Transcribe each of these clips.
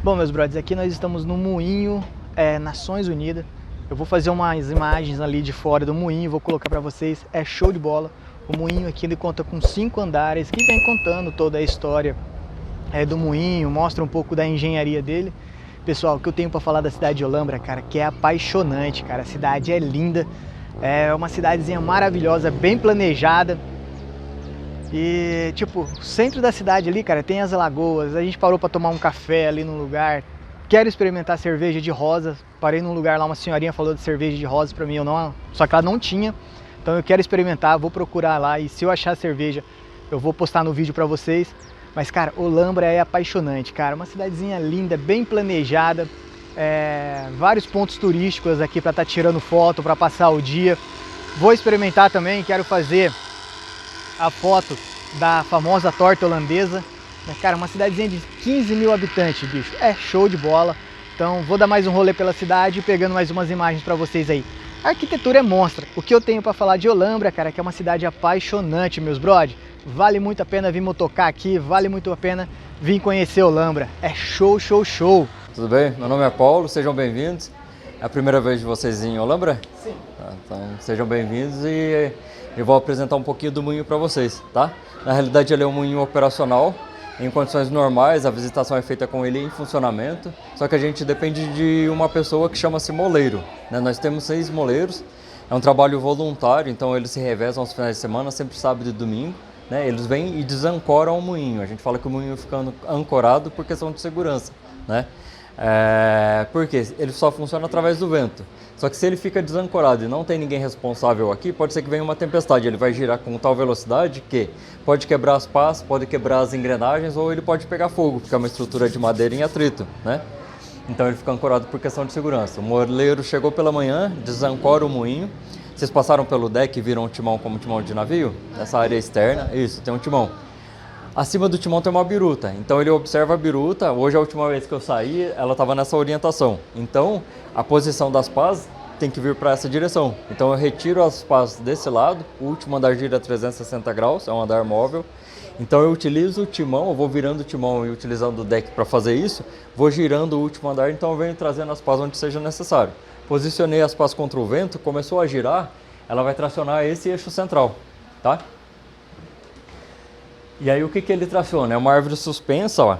Bom, meus brothers, aqui nós estamos no moinho Nações Unidas. Eu vou fazer umas imagens ali de fora do moinho, vou colocar para vocês, é show de bola. O moinho aqui ele conta com 5 andares, que vem contando toda a história do moinho, mostra um pouco da engenharia dele. Pessoal, o que eu tenho para falar da cidade de Olambra, cara, que é apaixonante, cara. A cidade é linda, é uma cidadezinha maravilhosa, bem planejada. E, tipo, o centro da cidade ali, cara, tem as lagoas. A gente parou para tomar um café ali no lugar. Quero experimentar cerveja de rosa. Parei num lugar lá, uma senhorinha falou de cerveja de rosa para mim, eu não, só que ela não tinha. Então eu quero experimentar, vou procurar lá e se eu achar cerveja, eu vou postar no vídeo para vocês. Mas, cara, Olambra é apaixonante, cara. Uma cidadezinha linda, bem planejada. Vários pontos turísticos aqui para estar tirando foto, para passar o dia. Vou experimentar também, quero fazer a foto da famosa torta holandesa. Cara, uma cidadezinha de 15 mil habitantes, bicho. É show de bola. Então vou dar mais um rolê pela cidade, pegando mais umas imagens para vocês aí. A arquitetura é monstra. O que eu tenho para falar de Olambra, cara, que é uma cidade apaixonante, meus brother. Vale muito a pena vir motocar aqui, vale muito a pena vir conhecer Olambra. É show, show, show. Tudo bem? Meu nome é Paulo, sejam bem-vindos. É a primeira vez de vocês em Olambra? Sim. Então sejam bem-vindos e eu vou apresentar um pouquinho do moinho para vocês, tá? Na realidade ele é um moinho operacional, em condições normais, a visitação é feita com ele em funcionamento, só que a gente depende de uma pessoa que chama-se moleiro, né? Nós temos 6 moleiros, é um trabalho voluntário, então eles se revezam aos finais de semana, sempre sábado e domingo, né? Eles vêm e desancoram o moinho, a gente fala que o moinho fica ancorado por questão de segurança, né? Porque ele só funciona através do vento. Só que se ele fica desancorado e não tem ninguém responsável aqui, pode ser que venha uma tempestade. Ele vai girar com tal velocidade que pode quebrar as pás, pode quebrar as engrenagens ou ele pode pegar fogo, porque é uma estrutura de madeira em atrito, né? Então ele fica ancorado por questão de segurança. O moleiro chegou pela manhã, desancora o moinho. Vocês passaram pelo deck e viram o timão como timão de navio? Nessa área externa, isso, tem um timão. Acima do timão tem uma biruta, então ele observa a biruta. Hoje, a última vez que eu saí, ela estava nessa orientação. Então, a posição das pás tem que vir para essa direção. Então, eu retiro as pás desse lado, o último andar gira 360 graus, é um andar móvel. Então, eu utilizo o timão, eu vou virando o timão e utilizando o deck para fazer isso, vou girando o último andar, então eu venho trazendo as pás onde seja necessário. Posicionei as pás contra o vento, começou a girar, ela vai tracionar esse eixo central, tá? E aí o que ele traciona? É uma árvore suspensa, ó.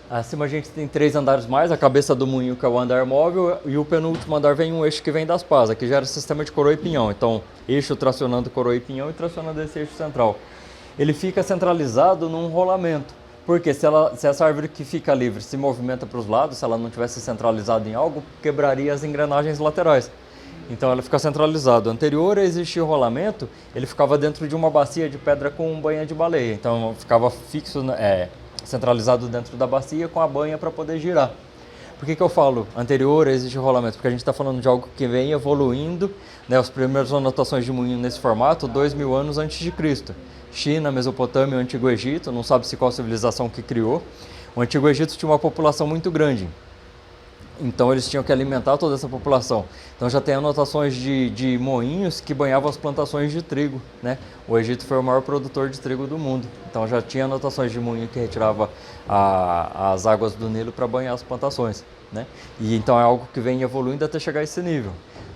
Acima a gente tem 3 andares mais, a cabeça do moinho que é o andar móvel e o penúltimo andar vem um eixo que vem das pás. Aqui já era sistema de coroa e pinhão, então eixo tracionando coroa e pinhão e tracionando esse eixo central. Ele fica centralizado num rolamento, porque se essa árvore que fica livre se movimenta para os lados, se ela não tivesse centralizada em algo, quebraria as engrenagens laterais. Então ela fica centralizada. Anterior a existir o rolamento, ele ficava dentro de uma bacia de pedra com banha de baleia. Então ficava fixo, centralizado dentro da bacia com a banha para poder girar. Por que eu falo anterior a existir o rolamento? Porque a gente está falando de algo que vem evoluindo, né? As primeiras anotações de moinho nesse formato, 2000 anos antes de Cristo. China, Mesopotâmia, o Antigo Egito, não sabe-se qual civilização que criou. O Antigo Egito tinha uma população muito grande. Então eles tinham que alimentar toda essa população. Então já tem anotações de moinhos que banhavam as plantações de trigo, né? O Egito foi o maior produtor de trigo do mundo. Então já tinha anotações de moinho que retirava as águas do Nilo para banhar as plantações, né? E então é algo que vem evoluindo até chegar a esse nível.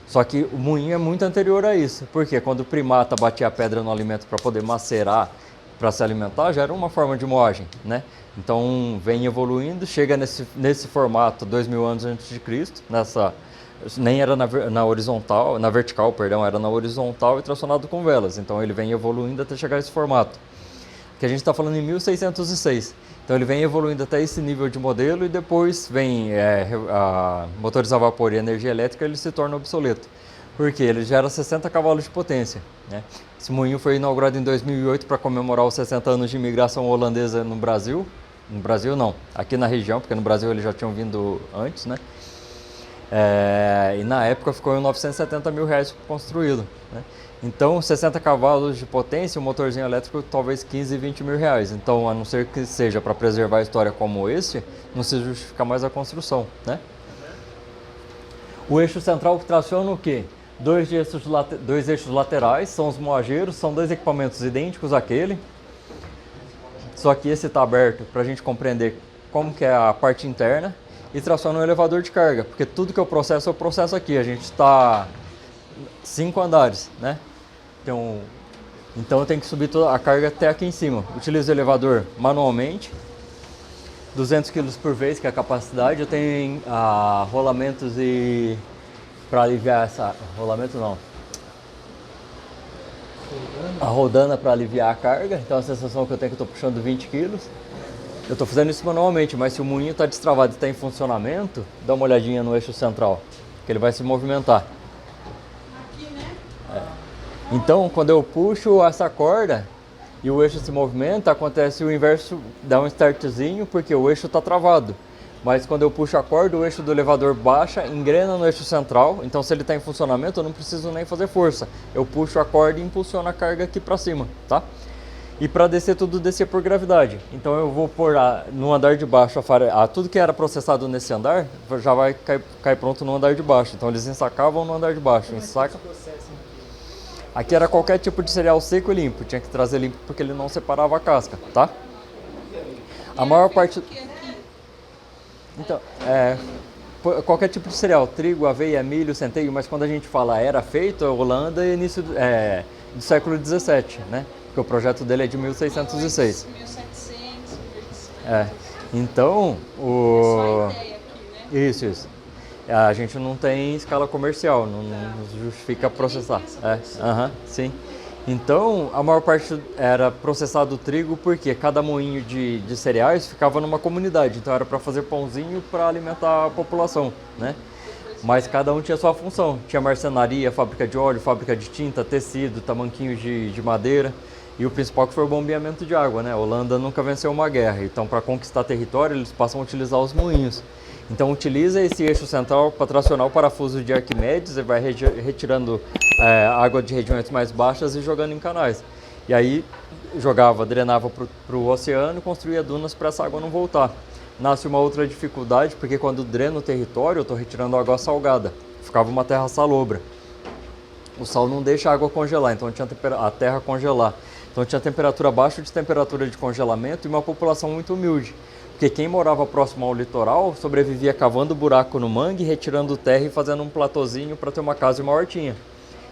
Só que o moinho é muito anterior a isso. Porque quando o primata batia a pedra no alimento para poder macerar, para se alimentar, já era uma forma de moagem, né? Então vem evoluindo, chega nesse formato 2000 anos antes de Cristo, nem era na horizontal, na vertical, perdão, era na horizontal e tracionado com velas. Então ele vem evoluindo até chegar a esse formato, que a gente está falando em 1606. Então ele vem evoluindo até esse nível de modelo e depois vem motores a vapor e energia elétrica, ele se torna obsoleto. Porque ele gera 60 cavalos de potência, né? Esse moinho foi inaugurado em 2008 para comemorar os 60 anos de imigração holandesa no Brasil. No Brasil não, aqui na região, porque no Brasil eles já tinham vindo antes, né? E na época ficou em 970 mil reais construído, né? Então 60 cavalos de potência, um motorzinho elétrico talvez 15, 20 mil reais. Então a não ser que seja para preservar a história como esse, não se justifica mais a construção, né? O eixo central que traciona o quê? Dois eixos laterais, são os moageiros, são 2 equipamentos idênticos àquele. Só que esse está aberto para a gente compreender como que é a parte interna e traciona o elevador de carga, porque tudo que eu processo aqui. A gente está 5 andares, né? Então eu tenho que subir toda a carga até aqui em cima. Utilizo o elevador manualmente, 200 kg por vez, que é a capacidade. Eu tenho rolamentos e para aliviar essa... Rolamento não. A rodana para aliviar a carga. Então a sensação que eu tenho é que eu estou puxando 20 kg. Eu estou fazendo isso manualmente, mas se o moinho está destravado e está em funcionamento, dá uma olhadinha no eixo central, que ele vai se movimentar. Aqui, né? Então, quando eu puxo essa corda e o eixo se movimenta, acontece o inverso, dá um startzinho, porque o eixo está travado. Mas quando eu puxo a corda, o eixo do elevador baixa, engrena no eixo central. Então, se ele está em funcionamento, eu não preciso nem fazer força. Eu puxo a corda e impulsiono a carga aqui para cima, tá? E para descer, tudo descer por gravidade. Então, eu vou pôr no andar de baixo, tudo que era processado nesse andar, já vai cair pronto no andar de baixo. Então, eles ensacavam no andar de baixo. Ensaca. Aqui era qualquer tipo de cereal seco e limpo. Tinha que trazer limpo porque ele não separava a casca, tá? A maior parte... Então, qualquer tipo de cereal, trigo, aveia, milho, centeio, mas quando a gente fala era feito, é Holanda e início do século XVII, né? Porque o projeto dele é de 1606. 1700. Então, Só a ideia aqui, né? Isso. A gente não tem escala comercial, não justifica processar. Sim. Então, a maior parte era processado trigo porque cada moinho de cereais ficava numa comunidade. Então, era para fazer pãozinho para alimentar a população, né? Mas cada um tinha sua função. Tinha marcenaria, fábrica de óleo, fábrica de tinta, tecido, tamanquinhos de madeira. E o principal que foi o bombeamento de água, né? A Holanda nunca venceu uma guerra. Então, para conquistar território, eles passam a utilizar os moinhos. Então utiliza esse eixo central para tracionar o parafuso de Arquimedes e vai retirando água de regiões mais baixas e jogando em canais. E aí drenava para o oceano e construía dunas para essa água não voltar. Nasce uma outra dificuldade, porque quando dreno o território, eu estou retirando água salgada. Ficava uma terra salobra. O sal não deixa a água congelar, então tinha a terra congelar. Então tinha temperatura abaixo de temperatura de congelamento e uma população muito humilde. Porque quem morava próximo ao litoral sobrevivia cavando buraco no mangue, retirando terra e fazendo um platôzinho para ter uma casa e uma hortinha.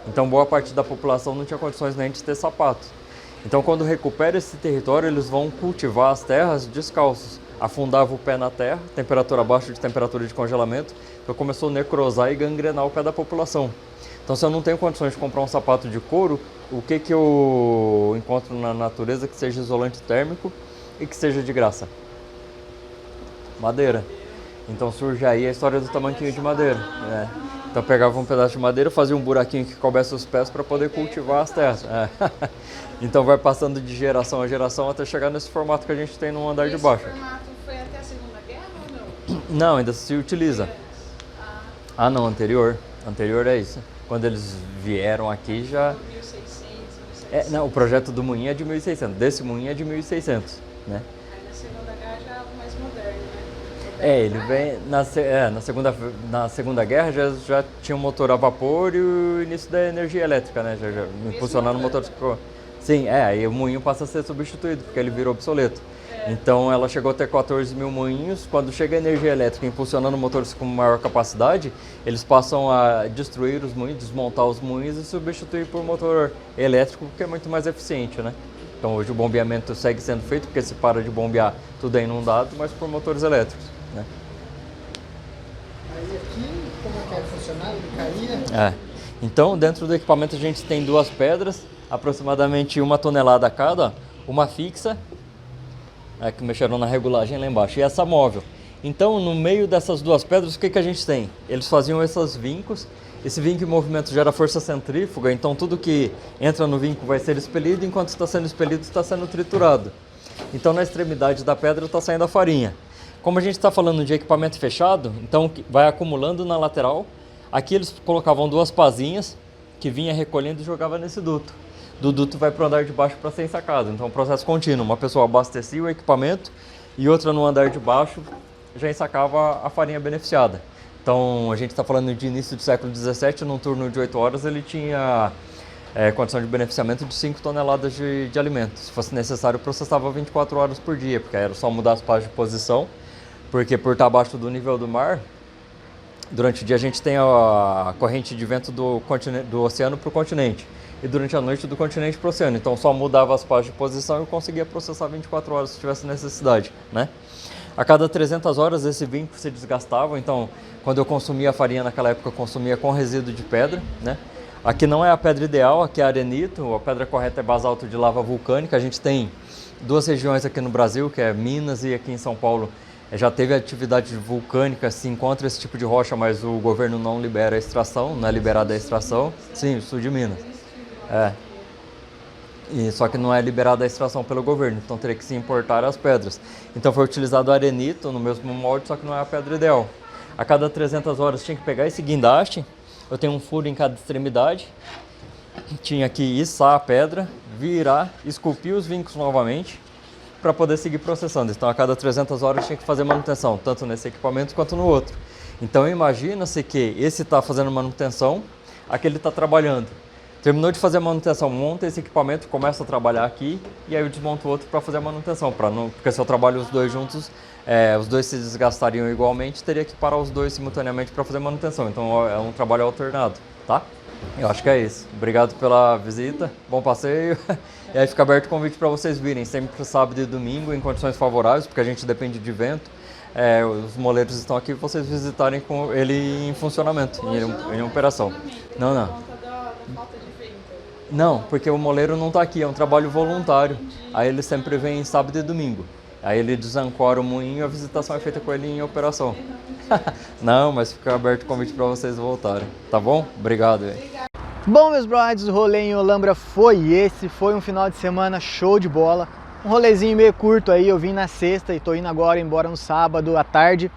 Então boa parte da população não tinha condições nem de ter sapato. Então quando recupera esse território, eles vão cultivar as terras descalços. Afundava o pé na terra, temperatura abaixo de temperatura de congelamento, então começou a necrosar e gangrenar o pé da população. Então se eu não tenho condições de comprar um sapato de couro, o que eu encontro na natureza que seja isolante térmico e que seja de graça? Madeira. Então surge aí a história do tamanquinho de madeira. Então pegava um pedaço de madeira, fazia um buraquinho que coubesse os pés para poder cultivar as terras. Então vai passando de geração a geração até chegar nesse formato que a gente tem no andar de baixo. Esse formato foi até a Segunda Guerra ou não? Não, ainda se utiliza. Não, anterior. Anterior é isso. Quando eles vieram aqui já... 1600, não, o projeto do moinho é de 1600, desse moinho é de 1600, né? Aí na Segunda Guerra já é algo mais moderno, né? Ele vem na segunda Guerra já tinha um motor a vapor e o início da energia elétrica, né? Já impulsionando o motor. Sim, aí o moinho passa a ser substituído, porque ele virou obsoleto. Então ela chegou a ter 14 mil moinhos. Quando chega a energia elétrica impulsionando motores com maior capacidade, eles passam a destruir os moinhos, desmontar os moinhos e substituir por motor elétrico, que é muito mais eficiente, né? Então hoje o bombeamento segue sendo feito, porque se para de bombear tudo é inundado, mas por motores elétricos, né? Aí aqui, como é que é funcionar? Ele caía? Então dentro do equipamento a gente tem 2 pedras, aproximadamente 1 tonelada cada, uma fixa, que mexeram na regulagem lá embaixo, e essa móvel. Então, no meio dessas 2 pedras, o que a gente tem? Eles faziam esses vincos, esse vinco em movimento gera força centrífuga, então tudo que entra no vinco vai ser expelido, enquanto está sendo expelido, está sendo triturado. Então, na extremidade da pedra está saindo a farinha. Como a gente está falando de equipamento fechado, então vai acumulando na lateral. Aqui eles colocavam 2 pazinhas, que vinha recolhendo e jogava nesse duto. Do duto vai para o andar de baixo para ser ensacado. Então é um processo contínuo. Uma pessoa abastecia o equipamento e outra no andar de baixo já ensacava a farinha beneficiada. Então a gente está falando de início do século XVII, num turno de 8 horas ele tinha condição de beneficiamento de 5 toneladas de alimento. Se fosse necessário, processava 24 horas por dia, porque era só mudar as pás de posição. porque por estar abaixo do nível do mar, durante o dia a gente tem a corrente de vento do oceano para o continente, e durante a noite do continente para o oceano, então só mudava as pás de posição e eu conseguia processar 24 horas se tivesse necessidade, né? A cada 300 horas esse vinco se desgastava, então quando eu consumia farinha naquela época eu consumia com resíduo de pedra, né? Aqui não é a pedra ideal, aqui é arenito, a pedra correta é basalto de lava vulcânica. A gente tem duas regiões aqui no Brasil, que é Minas e aqui em São Paulo. Já teve atividade vulcânica, se encontra esse tipo de rocha, mas o governo não libera a extração, não é liberada a extração. Sim, sul de Minas. Só que não é liberada a extração pelo governo, então teria que se importar as pedras. Então foi utilizado arenito no mesmo molde, só que não é a pedra ideal. A cada 300 horas tinha que pegar esse guindaste, eu tenho um furo em cada extremidade, tinha que içar a pedra, virar, esculpir os vincos novamente para poder seguir processando. Então a cada 300 horas tinha que fazer manutenção, tanto nesse equipamento quanto no outro. Então imagina-se que esse está fazendo manutenção, aquele está trabalhando. Terminou de fazer a manutenção, monta esse equipamento, começa a trabalhar aqui e aí eu desmonto o outro para fazer a manutenção. Porque se eu trabalho os dois juntos, os dois se desgastariam igualmente, teria que parar os dois simultaneamente para fazer manutenção. Então é um trabalho alternado, tá? Eu acho que é isso. Obrigado pela visita, bom passeio. E aí fica aberto o convite para vocês virem, sempre sábado e domingo em condições favoráveis, porque a gente depende de vento. Os moleiros estão aqui para vocês visitarem com ele em funcionamento, em operação. Não. Não, porque o moleiro não está aqui, é um trabalho voluntário. Aí ele sempre vem sábado e domingo. Aí ele desancora o moinho e a visitação é feita com ele em operação. Não, mas fica aberto o convite para vocês voltarem. Tá bom? Obrigado. Bom, meus brothers, o rolê em Olambra foi esse. Foi um final de semana show de bola. Um rolezinho meio curto aí, eu vim na sexta e tô indo agora embora no sábado à tarde.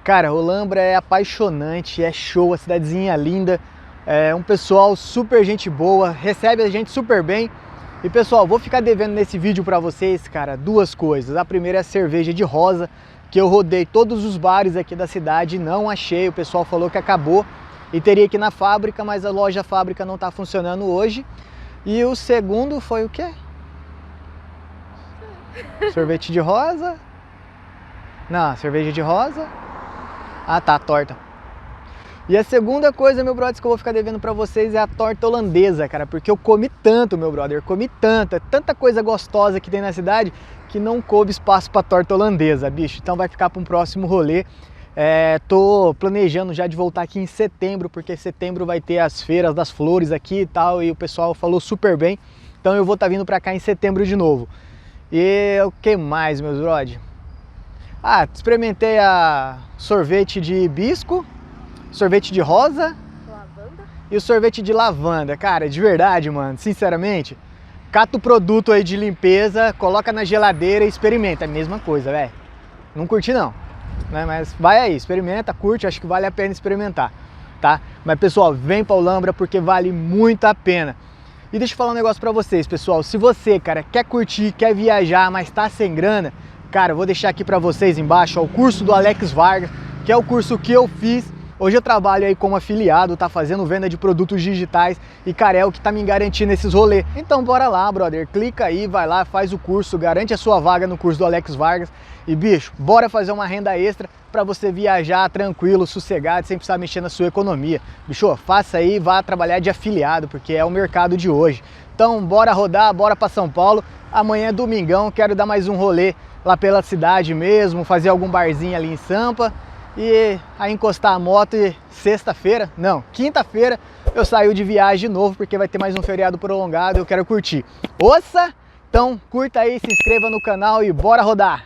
Cara, Olambra é apaixonante, é show, a cidadezinha linda. É um pessoal super gente boa, recebe a gente super bem. E pessoal, vou ficar devendo nesse vídeo pra vocês, cara, duas coisas. A primeira é a cerveja de rosa, que eu rodei todos os bares aqui da cidade e não achei. O pessoal falou que acabou e teria que ir na fábrica, mas a loja fábrica não tá funcionando hoje. E o segundo foi o quê? Sorvete de rosa? Não, cerveja de rosa. Ah, tá, torta. E a segunda coisa, meu brother, que eu vou ficar devendo pra vocês é a torta holandesa, cara, porque eu comi tanto, meu brother, comi tanto, é tanta coisa gostosa que tem na cidade que não coube espaço pra torta holandesa, bicho. Então vai ficar pra um próximo rolê. Tô planejando já de voltar aqui em setembro, porque setembro vai ter as feiras das flores aqui e tal, e o pessoal falou super bem. Então eu vou estar vindo pra cá em setembro de novo. E o que mais, meus brother? Ah, experimentei a sorvete de hibisco, sorvete de rosa e o sorvete de lavanda. Cara, de verdade, mano, sinceramente, cata o produto aí de limpeza, coloca na geladeira e experimenta. É a mesma coisa, velho. Não curti não, né? Mas vai aí, experimenta, curte, acho que vale a pena experimentar, tá? Mas pessoal, vem pra Olambra porque vale muito a pena. E deixa eu falar um negócio pra vocês, pessoal. Se você, cara, quer curtir, quer viajar, mas tá sem grana, cara, eu vou deixar aqui pra vocês embaixo, ó, o curso do Alex Vargas, que é o curso que eu fiz. Hoje eu trabalho aí como afiliado, tá fazendo venda de produtos digitais e, cara, é o que tá me garantindo esses rolês. Então bora lá, brother, clica aí, vai lá, faz o curso, garante a sua vaga no curso do Alex Vargas e, bicho, bora fazer uma renda extra pra você viajar tranquilo, sossegado, sem precisar mexer na sua economia. Bicho, faça aí e vá trabalhar de afiliado, porque é o mercado de hoje. Então bora rodar, bora pra São Paulo. Amanhã é domingão, quero dar mais um rolê lá pela cidade mesmo, fazer algum barzinho ali em Sampa. E aí encostar a moto e sexta-feira, não, quinta-feira eu saio de viagem de novo, porque vai ter mais um feriado prolongado e eu quero curtir. Ouça? Então curta aí, se inscreva no canal e bora rodar!